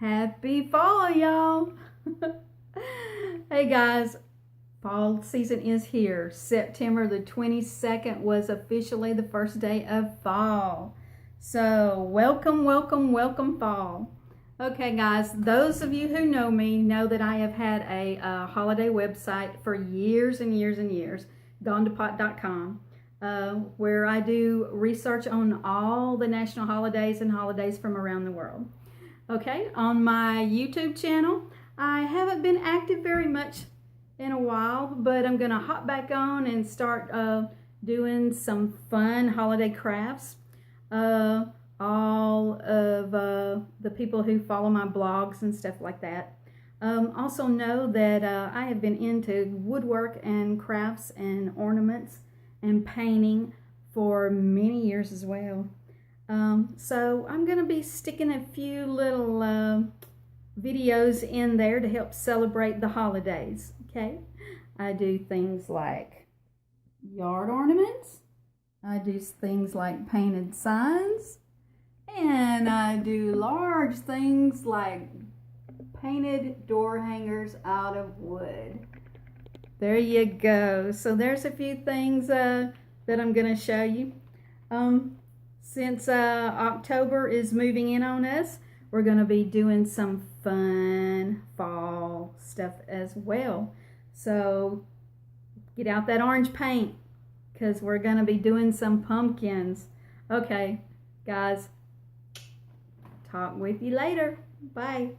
Happy fall, y'all. Hey guys, fall season is here. September the 22nd was officially the first day of fall. So welcome, welcome, welcome fall. Okay guys, those of you who know me know that I have had a holiday website for years and years and years, gonedapot.com, where I do research on all the national holidays and holidays from around the world. Okay, on my YouTube channel, I haven't been active very much in a while, but I'm going to hop back on and start doing some fun holiday crafts. All of the people who follow my blogs and stuff like that also know that I have been into woodwork and crafts and ornaments and painting for many years as well. So I'm going to be sticking a few little videos in there to help celebrate the holidays, okay? I do things like yard ornaments, I do things like painted signs, and I do large things like painted door hangers out of wood. There you go. So there's a few things that I'm going to show you. Since October is moving in on us, we're going to be doing some fun fall stuff as well. So get out that orange paint because we're going to be doing some pumpkins. Okay, guys, talk with you later. Bye.